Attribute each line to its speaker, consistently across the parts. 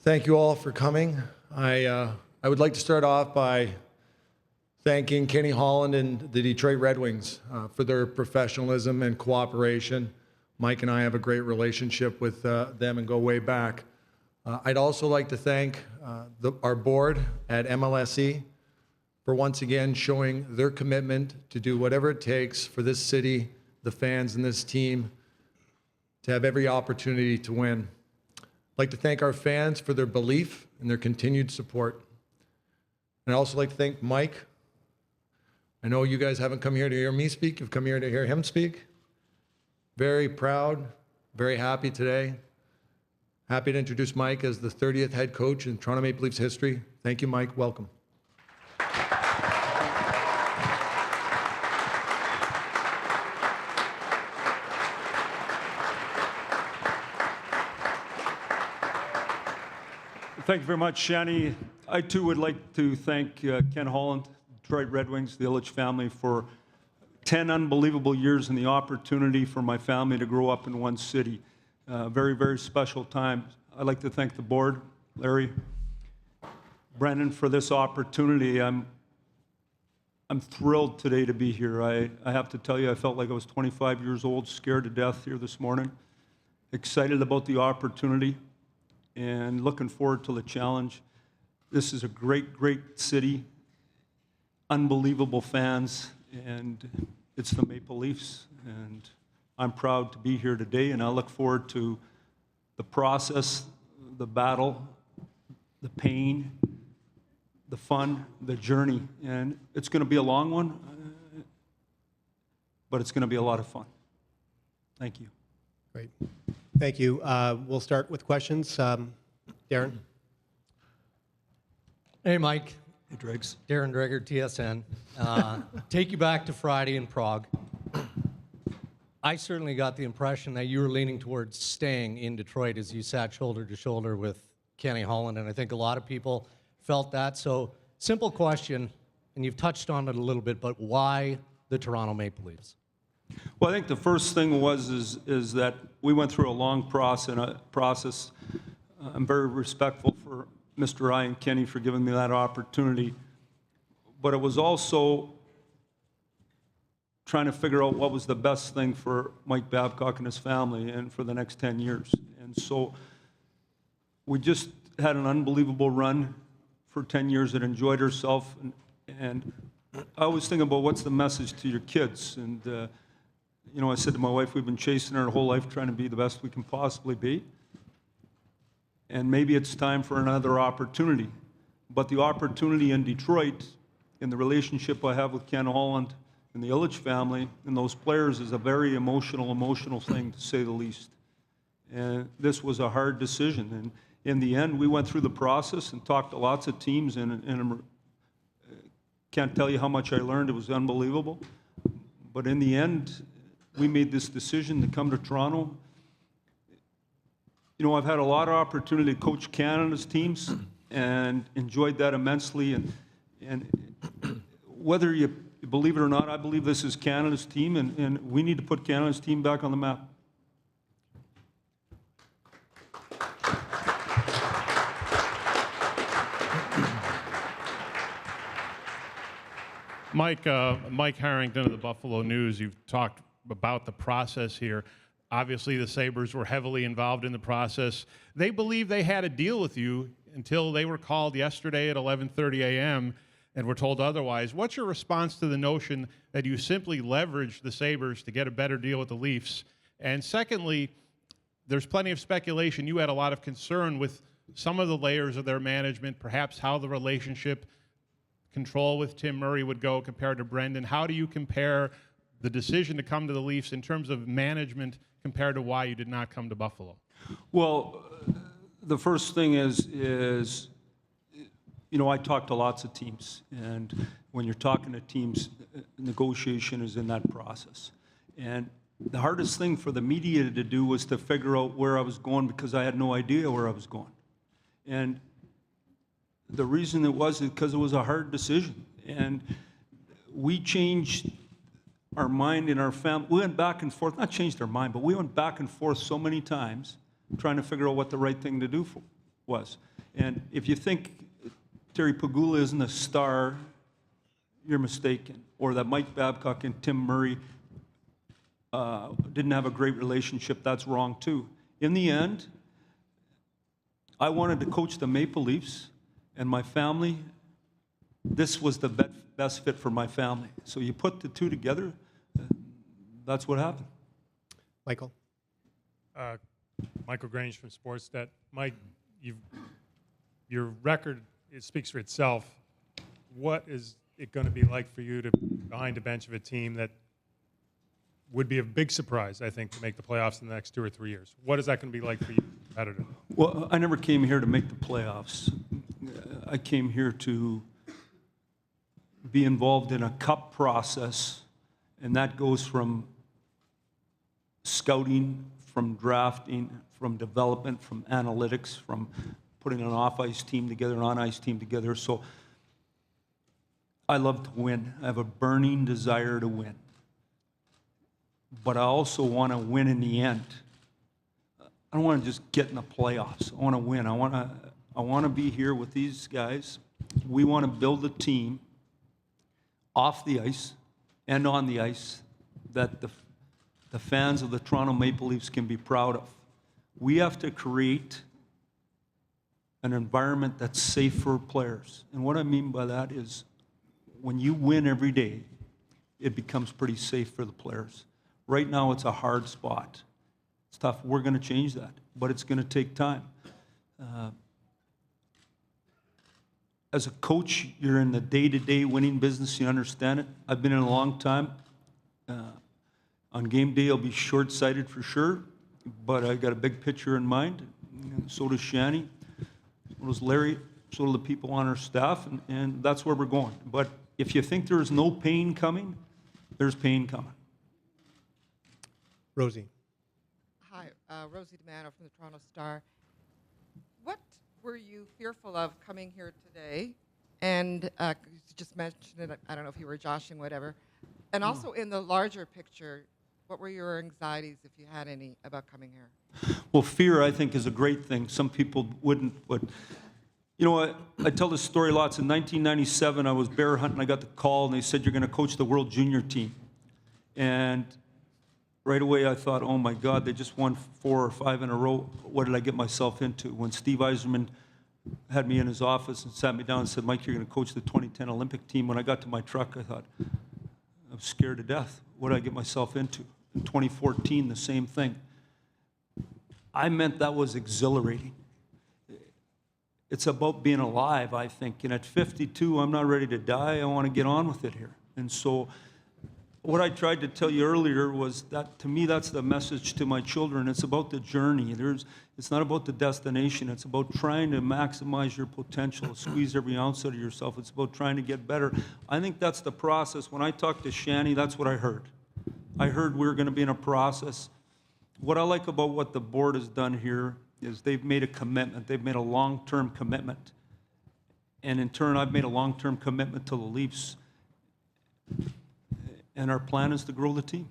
Speaker 1: Thank you all for coming. I would like to start off by thanking Kenny Holland and the Detroit Red Wings for their professionalism and cooperation. Mike and I have a great relationship with them and go way back. I'd also like to thank our board at MLSE for once again showing their commitment to do whatever it takes for this city, the fans, and this team to have every opportunity to win. I'd like to thank our fans for their belief and their continued support. And I'd also like to thank Mike. I know you guys haven't come here to hear me speak, you've come here to hear him speak. Very proud, very happy today. Happy to introduce Mike as the 30th head coach in Toronto Maple Leafs history. Thank you, Mike. Welcome.
Speaker 2: Thank you very much, Shani. I too would like to thank Ken Holland, Detroit Red Wings, the Ilitch family for 10 unbelievable years and the opportunity for my family to grow up in one city. Very, very special time. I'd like to thank the board, Larry, Brendan, for this opportunity. I'm thrilled today to be here. I have to tell you, I felt like I was 25 years old, scared to death here this morning, excited about the opportunity, and looking forward to the challenge. This is a great, great city, unbelievable fans, and it's the Maple Leafs, and I'm proud to be here today, and I look forward to the process, the battle, the pain, the fun, the journey, and it's going to be a long one, but it's going to be a lot of fun. Thank you.
Speaker 3: Great. Thank you. We'll start with questions. Darren?
Speaker 4: Hey, Mike.
Speaker 2: Hey, Dregs.
Speaker 4: Darren Dreger, TSN. Take you back to Friday in Prague. I certainly got the impression that you were leaning towards staying in Detroit as you sat shoulder to shoulder with Kenny Holland, and I think a lot of people felt that. So, simple question, and you've touched on it a little bit, but why the Toronto Maple Leafs?
Speaker 2: Well, I think the first thing is that we went through a long process. I'm very respectful for Mr. Ryan Kenny for giving me that opportunity, but it was also trying to figure out what was the best thing for Mike Babcock and his family and for the next 10 years. And so we just had an unbelievable run for 10 years that enjoyed ourselves. And I always think about what's the message to your kids. And, you know, I said to my wife, we've been chasing our whole life trying to be the best we can possibly be. And maybe it's time for another opportunity. But the opportunity in Detroit, in the relationship I have with Ken Holland and the Ilitch family and those players is a very emotional thing, to say the least. And this was a hard decision. And in the end, we went through the process and talked to lots of teams, and can't tell you how much I learned. It was unbelievable. But in the end, we made this decision to come to Toronto. You know, I've had a lot of opportunity to coach Canada's teams and enjoyed that immensely. And whether you believe it or not, I believe this is Canada's team, and we need to put Canada's team back on the map.
Speaker 5: Mike Harrington of the Buffalo News, you've talked about the process here. Obviously, the Sabres were heavily involved in the process. They believe they had a deal with you until they were called yesterday at 11:30 a.m. and were told otherwise. What's your response to the notion that you simply leveraged the Sabres to get a better deal with the Leafs? And secondly, there's plenty of speculation. You had a lot of concern with some of the layers of their management, perhaps how the relationship control with Tim Murray would go compared to Brendan. How do you compare the decision to come to the Leafs in terms of management compared to why you did not come to Buffalo?
Speaker 2: Well, the first thing is you know, I talk to lots of teams, and when you're talking to teams, negotiation is in that process. And the hardest thing for the media to do was to figure out where I was going, because I had no idea where I was going. And the reason it was because it was a hard decision. And we changed our mind in our family. We went back and forth, not changed our mind, but we went back and forth so many times trying to figure out what the right thing to do was. And if you think Terry Pagula isn't a star, you're mistaken. Or that Mike Babcock and Tim Murray didn't have a great relationship, that's wrong too. In the end, I wanted to coach the Maple Leafs, and my family, this was the best fit for my family. So you put the two together, that's what happened.
Speaker 3: Michael?
Speaker 6: Michael Grange from Sportsnet. Mike, your record, it speaks for itself. What is it going to be like for you to behind a bench of a team that would be a big surprise, I think, to make the playoffs in the next 2 or 3 years? What is that going to be like for you, competitor?
Speaker 2: Well, I never came here to make the playoffs. I came here to be involved in a cup process, and that goes from scouting, from drafting, from development, from analytics, from putting an off-ice team together, an on-ice team together. So I love to win. I have a burning desire to win. But I also want to win in the end. I don't want to just get in the playoffs. I want to win. I want to be here with these guys. We want to build a team off the ice and on the ice that the fans of the Toronto Maple Leafs can be proud of. We have to create an environment that's safe for players. And what I mean by that is when you win every day, it becomes pretty safe for the players. Right now, it's a hard spot. It's tough. We're going to change that, but it's going to take time. As a coach, you're in the day-to-day winning business. You understand it. I've been in a long time. On game day, I'll be short-sighted for sure, but I got a big picture in mind. So does Shanny. So does Larry. So do the people on our staff, and that's where we're going. But if you think there is no pain coming, there's pain coming.
Speaker 3: Rosie?
Speaker 7: Hi, Rosie DeMano from the Toronto Star. What were you fearful of coming here today? And you just mentioned it, I don't know if you were joshing, whatever. And also in the larger picture, what were your anxieties, if you had any, about coming here?
Speaker 2: Well, fear, I think, is a great thing. Some people wouldn't, but you know, I tell this story lots. In 1997, I was bear hunting. I got the call, and they said, you're going to coach the World Junior team. And right away, I thought, oh, my God, they just won 4 or 5 in a row. What did I get myself into? When Steve Yzerman had me in his office and sat me down and said, Mike, you're going to coach the 2010 Olympic team. When I got to my truck, I thought, I'm scared to death. What did I get myself into? In 2014, the same thing. I meant that was exhilarating. It's about being alive, I think. And at 52, I'm not ready to die. I want to get on with it here. And so what I tried to tell you earlier was that, to me, that's the message to my children. It's about the journey. It's not about the destination. It's about trying to maximize your potential, squeeze every ounce out of yourself. It's about trying to get better. I think that's the process. When I talked to Shanny, that's what I heard. I heard we were going to be in a process. What I like about what the board has done here is they've made a commitment. They've made a long-term commitment. And in turn, I've made a long-term commitment to the Leafs. And our plan is to grow the team.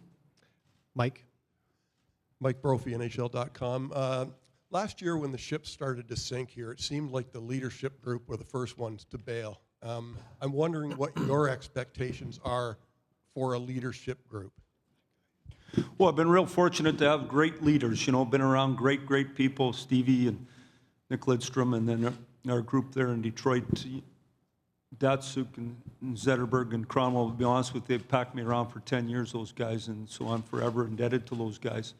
Speaker 3: Mike?
Speaker 8: Mike Brophy, NHL.com. Last year when the ship started to sink here, it seemed like the leadership group were the first ones to bail. I'm wondering what your expectations are for a leadership group.
Speaker 2: Well, I've been real fortunate to have great leaders, you know, been around great people, Stevie and Nick Lidstrom, and then our group there in Detroit, Datsuk and Zetterberg and Cronwell. To be honest with you, they've packed me around for 10 years, those guys, and so I'm forever indebted to those guys.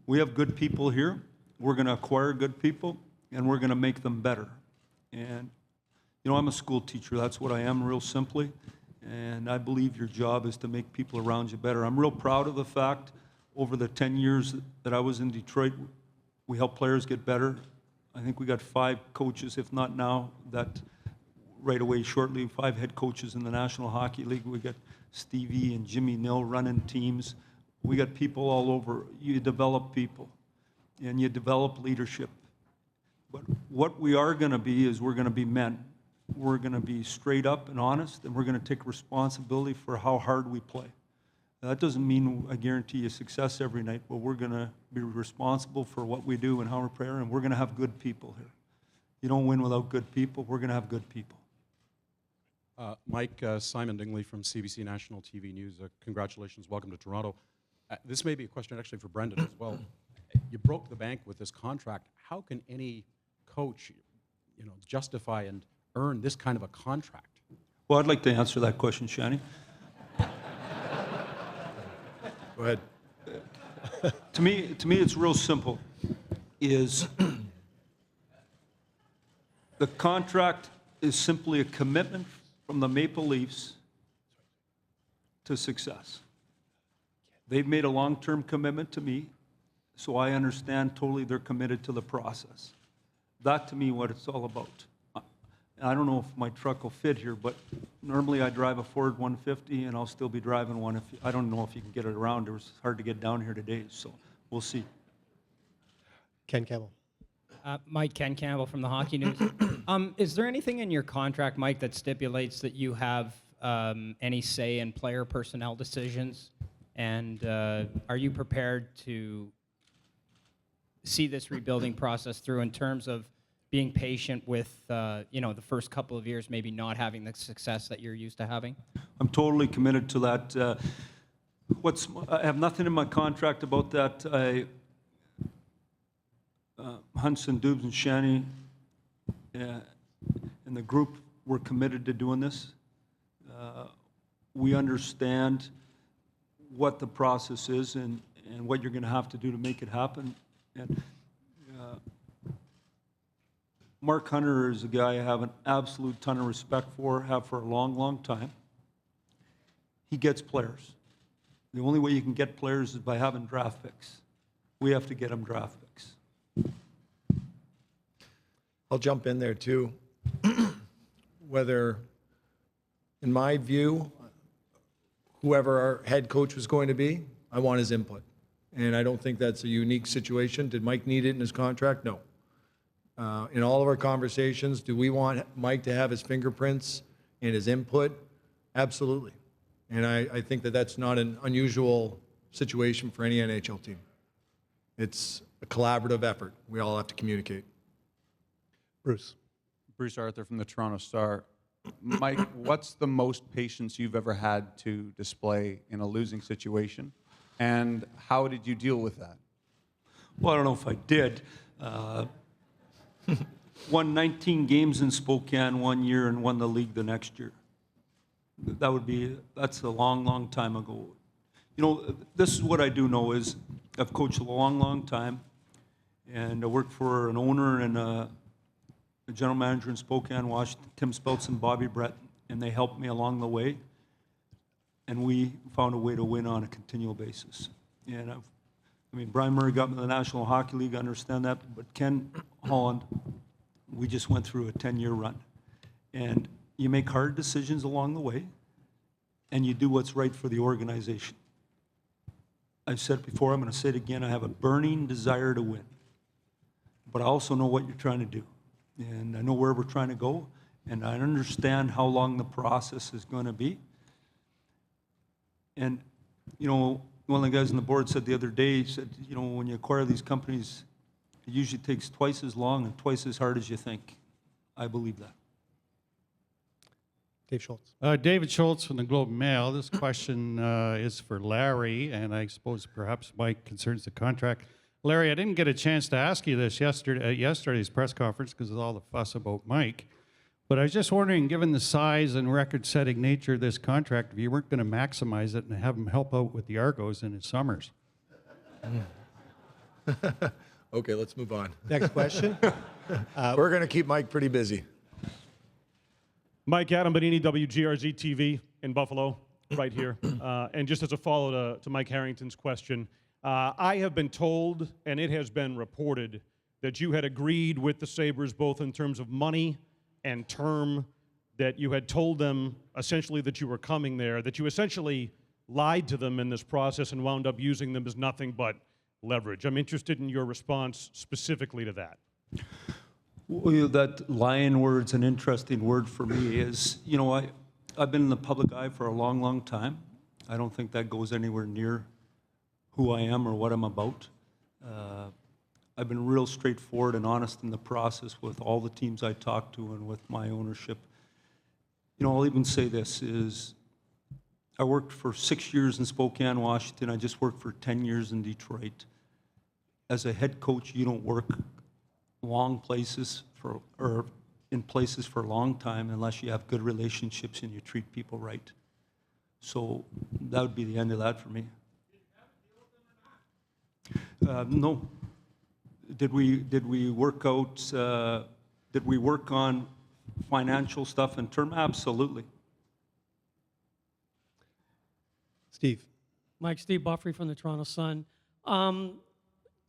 Speaker 2: We have good people here. We're going to acquire good people, and we're going to make them better. And, you know, I'm a school teacher. That's what I am, real simply. And I believe your job is to make people around you better. I'm real proud of the fact over the 10 years that I was in Detroit, we helped players get better. I think we got 5 coaches, if not now, that right away shortly, 5 head coaches in the National Hockey League. We got Stevie and Jimmy Nill running teams. We got people all over. You develop people, and you develop leadership. But what we are going to be is we're going to be men. We're going to be straight up and honest, and we're going to take responsibility for how hard we play. That doesn't mean I guarantee you success every night, but we're going to be responsible for what we do and how we prepare, and we're going to have good people here. You don't win without good people. We're going to have good people.
Speaker 9: Mike, Simon Dingley from CBC National TV News. Congratulations. Welcome to Toronto. This may be a question actually for Brendan as well. You broke the bank with this contract. How can any coach, justify and earn this kind of a contract?
Speaker 2: Well, I'd like to answer that question, Shani.
Speaker 1: Go ahead.
Speaker 2: To me, it's real simple. Is the contract is simply a commitment from the Maple Leafs to success. They've made a long-term commitment to me, so I understand totally they're committed to the process. That, to me, what it's all about. I don't know if my truck will fit here, but normally I drive a Ford 150, and I'll still be driving one. I don't know if you can get it around. It was hard to get down here today, so we'll see.
Speaker 3: Ken Campbell.
Speaker 10: Mike, Ken Campbell from the Hockey News. Is there anything in your contract, Mike, that stipulates that you have any say in player personnel decisions? And are you prepared to see this rebuilding process through in terms of being patient with, the first couple of years maybe not having the success that you're used to having?
Speaker 2: I'm totally committed to that. I have nothing in my contract about that. Hunson, Dubes, and Shani and the group were committed to doing this. We understand what the process is and what you're going to have to do to make it happen. And Mark Hunter is a guy I have an absolute ton of respect for, have for a long, long time. He gets players. The only way you can get players is by having draft picks. We have to get them draft picks.
Speaker 1: I'll jump in there too. Whether, in my view, whoever our head coach was going to be, I want his input. And I don't think that's a unique situation. Did Mike need it in his contract? No. In all of our conversations, do we want Mike to have his fingerprints and his input? Absolutely. And I think that that's not an unusual situation for any NHL team. It's a collaborative effort. We all have to communicate.
Speaker 3: Bruce.
Speaker 11: Bruce Arthur from the Toronto Star. Mike, what's the most patience you've ever had to display in a losing situation? And how did you deal with that?
Speaker 2: Well, I don't know if I did. Won 19 games in Spokane one year and won the league the next year. That's a long, long time ago. This is what I do know is I've coached a long, long time, and I worked for an owner and a general manager in Spokane, Washington, Tim Speltz and Bobby Brett, and they helped me along the way, and we found a way to win on a continual basis. And Brian Murray got me to the National Hockey League, I understand that, but Ken Holland, we just went through a 10-year run. And you make hard decisions along the way, and you do what's right for the organization. I've said it before, I'm going to say it again, I have a burning desire to win. But I also know what you're trying to do. And I know where we're trying to go, and I understand how long the process is going to be. And, one of the guys on the board said the other day, he said, when you acquire these companies, it usually takes twice as long and twice as hard as you think. I believe that.
Speaker 3: Dave Schultz.
Speaker 12: David Schultz from the Globe and Mail. This question is for Larry, and I suppose perhaps Mike concerns the contract. Larry, I didn't get a chance to ask you this at yesterday's press conference because of all the fuss about Mike. But I was just wondering, given the size and record-setting nature of this contract, if you weren't going to maximize it and have him help out with the Argos in his summers.
Speaker 1: Okay, let's move on.
Speaker 3: Next question.
Speaker 1: We're going to keep Mike pretty busy.
Speaker 13: Mike Adam Bonini, WGRZ TV in Buffalo, right here. And just as a follow to Mike Harrington's question, I have been told, and it has been reported, that you had agreed with the Sabres both in terms of money and term, that you had told them essentially that you were coming there, that you essentially lied to them in this process and wound up using them as nothing but leverage. I'm interested in your response specifically to that.
Speaker 2: Well, that lying word's an interesting word for me. I've been in the public eye for a long, long time. I don't think that goes anywhere near who I am or what I'm about. I've been real straightforward and honest in the process with all the teams I talk to and with my ownership. You know, I'll even say this is, I worked for 6 years in Spokane, Washington. I just worked for 10 years in Detroit. As a head coach, you don't work long places or in places for a long time unless you have good relationships and you treat people right. So that would be the end of that for me. No. Did we work out? Did we work on financial stuff in term? Absolutely.
Speaker 3: Steve.
Speaker 14: Mike, Steve Buffrey from the Toronto Sun. A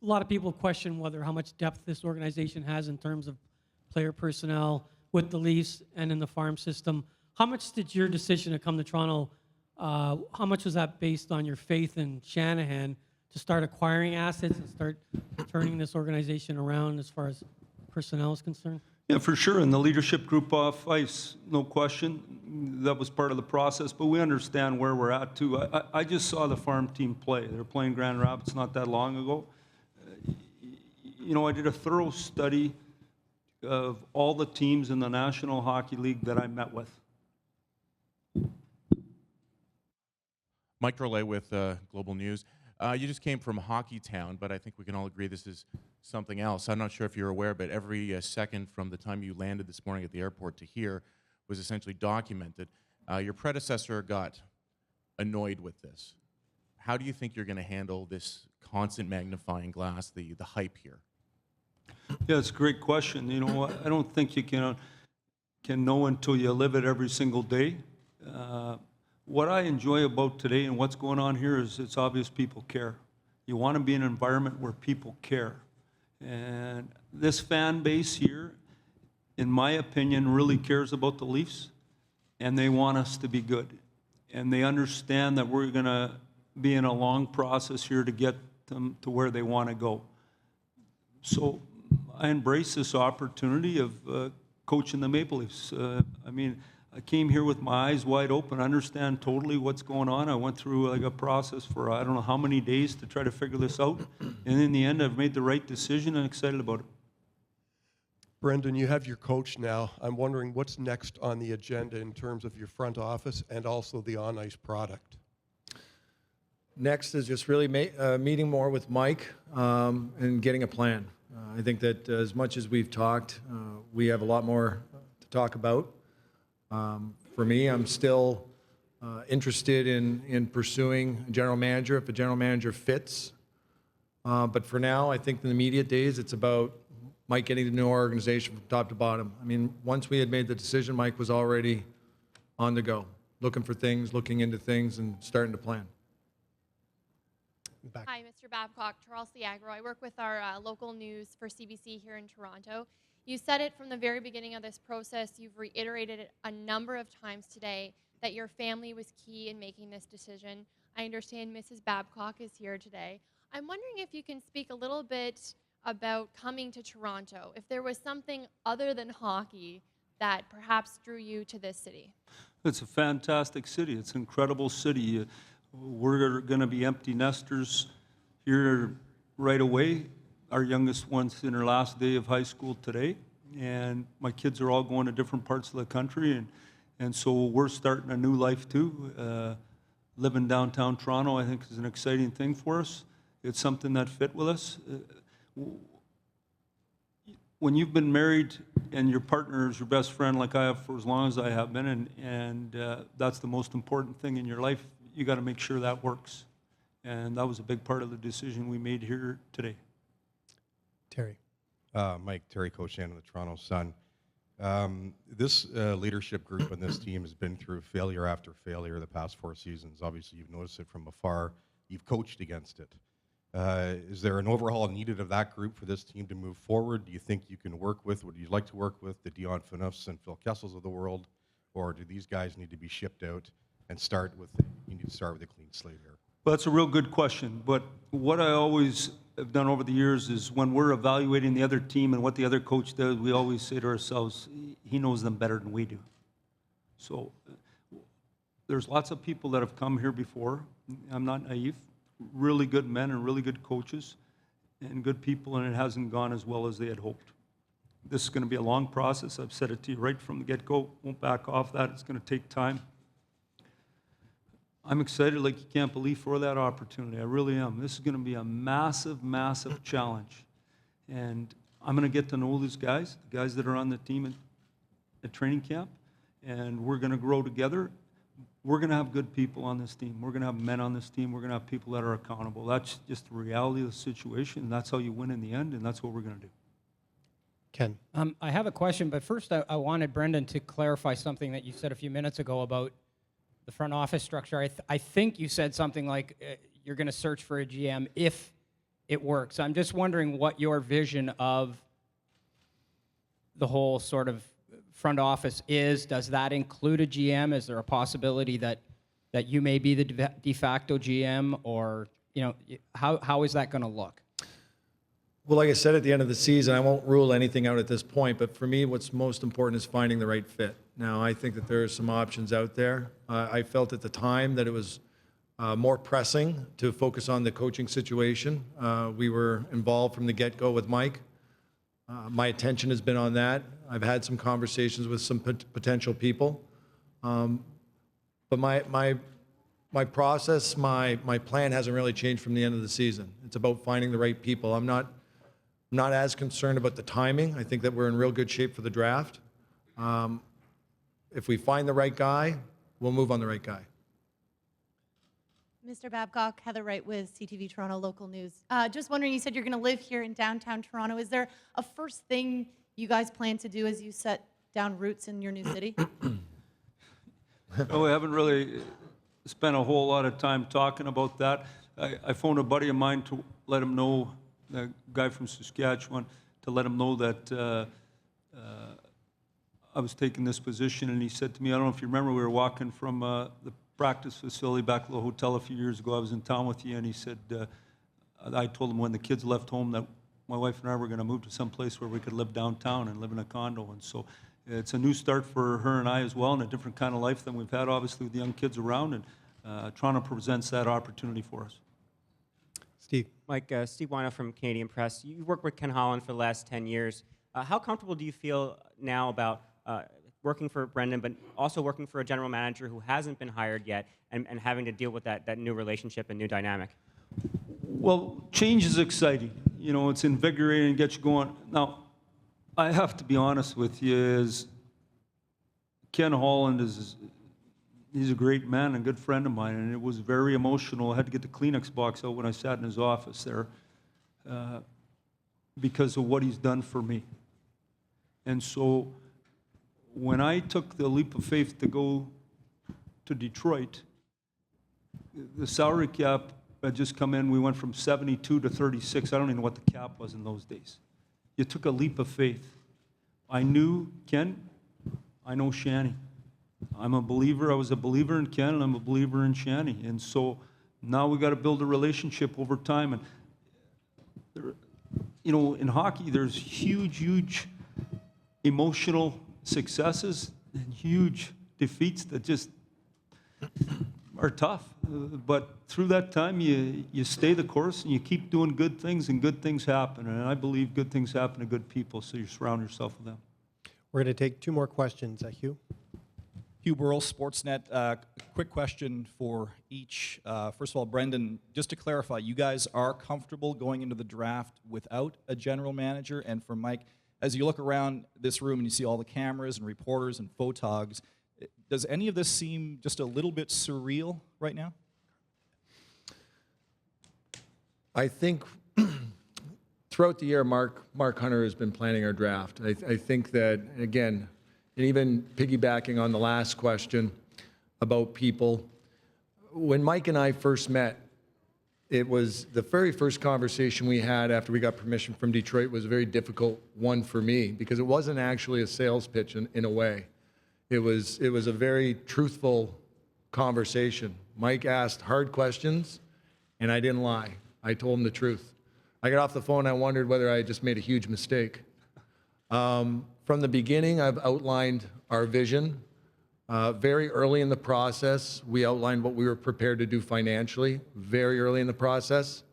Speaker 14: lot of people question how much depth this organization has in terms of player personnel with the Leafs and in the farm system. How much did your decision to come to Toronto, how much was that based on your faith in Shanahan to start acquiring assets and start turning this organization around as far as personnel is concerned?
Speaker 2: Yeah, for sure. And the leadership group off ice, no question. That was part of the process, but we understand where we're at too. I just saw the farm team play. They were playing Grand Rapids not that long ago. You know, I did a thorough study of all the teams in the National Hockey League that I met with.
Speaker 15: Mike Drolet with Global News. You just came from Hockey Town, but I think we can all agree this is something else. I'm not sure if you're aware, but every second from the time you landed this morning at the airport to here was essentially documented. Your predecessor got annoyed with this. How do you think you're going to handle this constant magnifying glass, the hype here?
Speaker 2: Yeah, it's a great question. You know, I don't think you can know until you live it every single day. What I enjoy about today and what's going on here is it's obvious people care. You want to be in an environment where people care. And this fan base here, in my opinion, really cares about the Leafs, and they want us to be good. And they understand that we're going to be in a long process here to get them to where they want to go. So I embrace this opportunity of coaching the Maple Leafs. I mean, I came here with my eyes wide open, understand totally what's going on. I went through like a process for I don't know how many days to try to figure this out. And in the end, I've made the right decision and excited about it.
Speaker 8: Brendan, you have your coach now. I'm wondering what's next on the agenda in terms of your front office and also the on-ice product.
Speaker 1: Next is just really meeting more with Mike and getting a plan. I think that as much as we've talked, we have a lot more to talk about. For me, I'm still interested in pursuing a general manager if a general manager fits. But for now, I think in the immediate days, it's about Mike getting to know our organization from top to bottom. I mean, once we had made the decision, Mike was already on the go, looking for things, looking into things, and starting to plan.
Speaker 3: Back.
Speaker 16: Hi, Mr. Babcock, Charles Agro. I work with our local news for CBC here in Toronto. You said it from the very beginning of this process. You've reiterated it a number of times today that your family was key in making this decision. I understand Mrs. Babcock is here today. I'm wondering if you can speak a little bit about coming to Toronto, if there was something other than hockey that perhaps drew you to this city.
Speaker 2: It's a fantastic city. It's an incredible city. We're going to be empty nesters here right away. Our youngest one's in her last day of high school today, and my kids are all going to different parts of the country, and so we're starting a new life too. Living downtown Toronto, I think, is an exciting thing for us. It's something that fit with us. When you've been married and your partner is your best friend like I have for as long as I have been, and that's the most important thing in your life, you got to make sure that works. And that was a big part of the decision we made here today.
Speaker 3: Terry.
Speaker 17: Mike, Terry Cochan of the Toronto Sun. This leadership group and this team has been through failure after failure the past 4 seasons. Obviously, you've noticed it from afar. You've coached against it. Is there an overhaul needed of that group for this team to move forward? Do you think you can work with, would you like to work with the Dion Phaneufs and Phil Kessels of the world? Or do these guys need to be shipped out and you need to start with a clean slate here?
Speaker 2: Well, that's a real good question. But what I always have done over the years is when we're evaluating the other team and what the other coach does, we always say to ourselves, he knows them better than we do. So there's lots of people that have come here before. I'm not naive. Really good men and really good coaches. and good people, and it hasn't gone as well as they had hoped. This is going to be a long process. I've said it to you right from the get-go. Won't back off that. It's going to take time. I'm excited like you can't believe for that opportunity. I really am. This is going to be a massive, massive challenge. And I'm going to get to know these guys, the guys that are on the team at training camp, and we're going to grow together. We're going to have good people on this team. We're going to have men on this team. We're going to have people that are accountable. That's just the reality of the situation, and that's how you win in the end, and that's what we're going to do.
Speaker 3: Ken.
Speaker 10: I have a question, but first I wanted Brendan to clarify something that you said a few minutes ago about the front office structure. I think you said something like you're going to search for a GM if it works. I'm just wondering what your vision of the whole sort of front office is. Does that include a GM? Is there a possibility that you may be the de facto GM, or how is that going to look?
Speaker 1: Well, like I said at the end of the season, I won't rule anything out at this point, but for me, what's most important is finding the right fit. Now, I think that there are some options out there. I felt at the time that it was more pressing to focus on the coaching situation. We were involved from the get-go with Mike. My attention has been on that. I've had some conversations with some potential people. But my process, my plan hasn't really changed from the end of the season. It's about finding the right people. I'm not as concerned about the timing. I think that we're in real good shape for the draft. If we find the right guy, we'll move on the right guy.
Speaker 18: Mr. Babcock, Heather Wright with CTV Toronto Local News. Just wondering, you said you're going to live here in downtown Toronto. Is there a first thing you guys plan to do as you set down roots in your new city?
Speaker 2: No, we haven't really spent a whole lot of time talking about that. I phoned a buddy of mine to let him know, the guy from Saskatchewan, to let him know that I was taking this position, and he said to me, I don't know if you remember, we were walking from the practice facility back to the hotel a few years ago. I was in town with you, and he said, I told him when the kids left home that my wife and I were going to move to some place where we could live downtown and live in a condo. And so it's a new start for her and I as well, and a different kind of life than we've had, obviously, with the young kids around, and Toronto presents that opportunity for us.
Speaker 3: Steve.
Speaker 19: Mike, Steve Wino from Canadian Press. You've worked with Ken Holland for the last 10 years. How comfortable do you feel now about working for Brendan, but also working for a general manager who hasn't been hired yet, and having to deal with that new relationship and new dynamic?
Speaker 2: Well, change is exciting. You know, it's invigorating and gets you going. Now, I have to be honest with you, is Ken Holland he's a great man and a good friend of mine, and it was very emotional. I had to get the Kleenex box out when I sat in his office there because of what he's done for me. And so when I took the leap of faith to go to Detroit, the salary cap had just come in. We went from 72 to 36. I don't even know what the cap was in those days. You took a leap of faith. I knew Ken. I know Shanny. I'm a believer. I was a believer in Ken, and I'm a believer in Shanny. And so now we got to build a relationship over time. And you know, in hockey, there's huge emotional successes and huge defeats that just are tough. But through that time, you stay the course and you keep doing good things, and good things happen. And I believe good things happen to good people, so you surround yourself with them.
Speaker 3: We're going to take two more questions. Hugh?
Speaker 20: Hugh Burrell, Sportsnet. Quick question for each. First of all, Brendan, just to clarify, you guys are comfortable going into the draft without a general manager? And for Mike, as you look around this room and you see all the cameras and reporters and photogs, does any of this seem just a little bit surreal right now?
Speaker 1: I think throughout the year, Mark Hunter has been planning our draft. I think that, again, and even piggybacking on the last question about people, when Mike and I first met, it was the very first conversation we had after we got permission from Detroit was a very difficult one for me, because it wasn't actually a sales pitch in a way. It was a very truthful conversation. Mike asked hard questions, and I didn't lie. I told him the truth. I got off the phone, I wondered whether I just made a huge mistake. From the beginning, I've outlined our vision. Very early in the process, we outlined what we were prepared to do financially, very early in the process.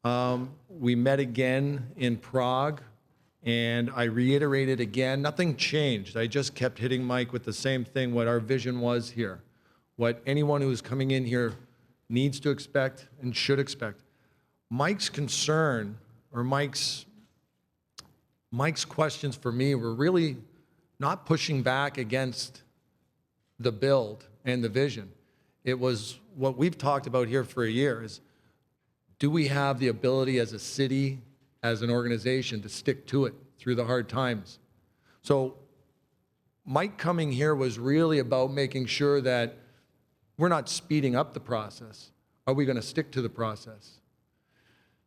Speaker 1: We met again in Prague, and I reiterated again, nothing changed. I just kept hitting Mike with the same thing, what our vision was here, what anyone who's coming in here needs to expect and should expect. Mike's concern, or Mike's questions for me were really not pushing back against the build and the vision. It was what we've talked about here for a year is, do we have the ability as a city, as an organization, to stick to it through the hard times? So Mike coming here was really about making sure that we're not speeding up the process. Are we going to stick to the process?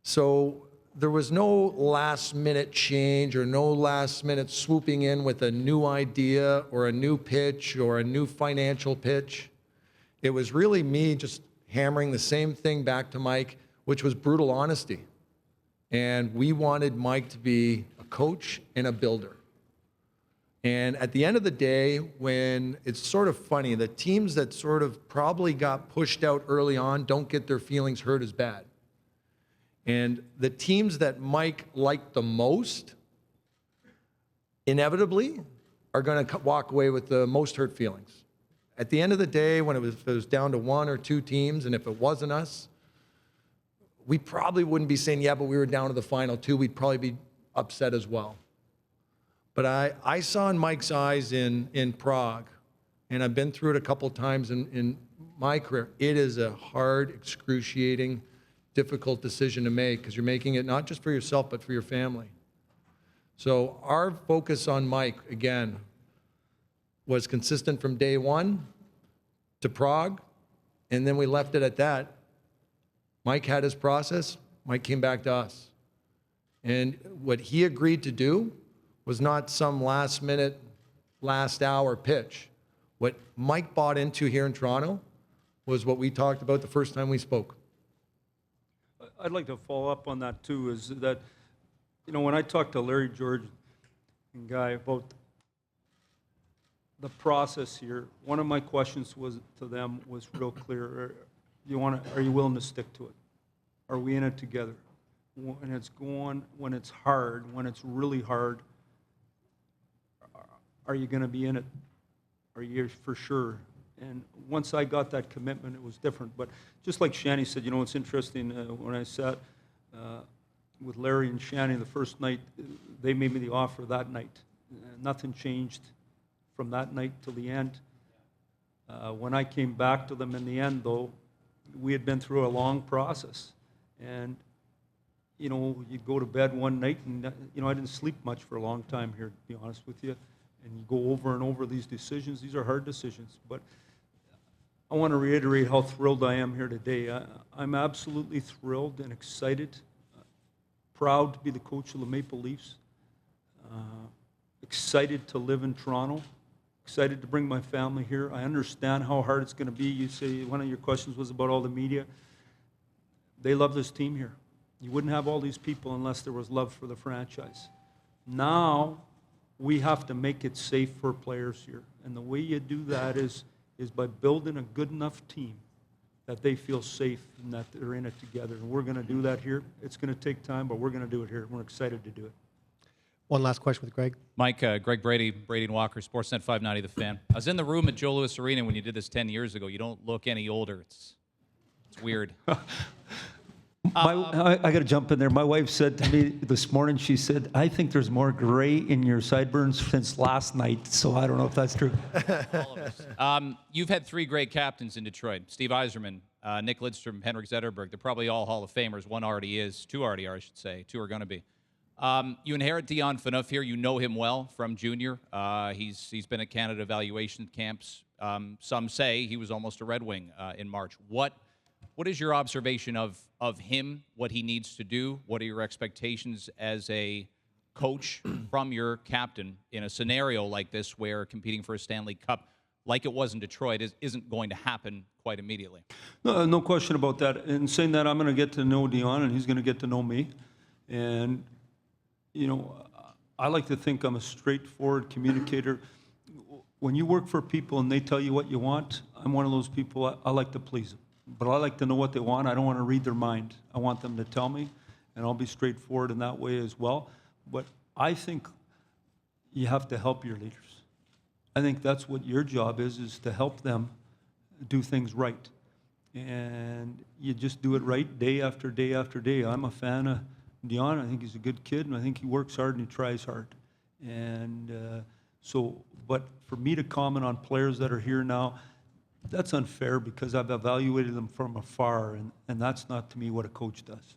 Speaker 1: So there was no last minute change or no last minute swooping in with a new idea or a new pitch or a new financial pitch. It was really me just hammering the same thing back to Mike, which was brutal honesty. And we wanted Mike to be a coach and a builder. And at the end of the day, when it's sort of funny, the teams that sort of probably got pushed out early on don't get their feelings hurt as bad. And the teams that Mike liked the most, inevitably, are going to walk away with the most hurt feelings. At the end of the day, when it was down to one or two teams, and if it wasn't us, we probably wouldn't be saying, yeah, but we were down to the final two. We'd probably be upset as well. But I saw in Mike's eyes in Prague, and I've been through it a couple of times in my career, it is a hard, excruciating, difficult decision to make because you're making it not just for yourself, but for your family. So our focus on Mike, again, was consistent from day one to Prague, and then we left it at that. Mike had his process. Mike came back to us. And what he agreed to do was not some last minute, last hour pitch. What Mike bought into here in Toronto was what we talked about the first time we spoke.
Speaker 2: I'd like to follow up on that too, is that, when I talked to Larry, George, and Guy about the process here, one of my questions to them was real clear. Are you willing to stick to it? Are we in it together? When it's hard, when it's really hard, are you going to be in it? Are you for sure? And once I got that commitment, it was different. But just like Shani said, it's interesting, when I sat with Larry and Shani the first night, they made me the offer that night. Nothing changed from that night till the end. When I came back to them in the end, though, we had been through a long process. And, you go to bed one night, and, I didn't sleep much for a long time here, to be honest with you. And you go over and over these decisions. These are hard decisions. But I want to reiterate how thrilled I am here today. I'm absolutely thrilled and excited, proud to be the coach of the Maple Leafs, excited to live in Toronto, excited to bring my family here. I understand how hard it's going to be. You say one of your questions was about all the media. They love this team here. You wouldn't have all these people unless there was love for the franchise. Now, we have to make it safe for players here. And the way you do that is by building a good enough team that they feel safe and that they're in it together. And we're going to do that here. It's going to take time, but we're going to do it here. We're excited to do it.
Speaker 3: One last question with Greg.
Speaker 21: Mike, Greg Brady and Walker, Sportsnet 590, The Fan. I was in the room at Joe Louis Arena when you did this 10 years ago. You don't look any older. It's weird.
Speaker 2: I got to jump in there. My wife said to me this morning, she said, I think there's more gray in your sideburns since last night, so I don't know if that's true.
Speaker 21: All of us. You've had three great captains in Detroit. Steve Yzerman, Nick Lidstrom, Henrik Zetterberg. They're probably all Hall of Famers. One already is. Two already are, I should say. Two are going to be. You inherit Dion Phaneuf here. You know him well from junior. He's been at Canada evaluation camps. Some say he was almost a Red Wing in March. What is your observation of him, what he needs to do? What are your expectations as a coach from your captain in a scenario like this where competing for a Stanley Cup, like it was in Detroit, isn't going to happen quite immediately?
Speaker 2: No question about that. In saying that, I'm going to get to know Dion, and he's going to get to know me. And, I like to think I'm a straightforward communicator. When you work for people and they tell you what you want, I'm one of those people, I like to please them. But I like to know what they want. I don't want to read their mind. I want them to tell me. and I'll be straightforward in that way as well. But I think you have to help your leaders. I think that's what your job is to help them do things right. And you just do it right day after day after day. I'm a fan of Dion. I think he's a good kid, and I think he works hard and he tries hard. And but for me to comment on players that are here now, that's unfair because I've evaluated them from afar, and that's not to me what a coach does.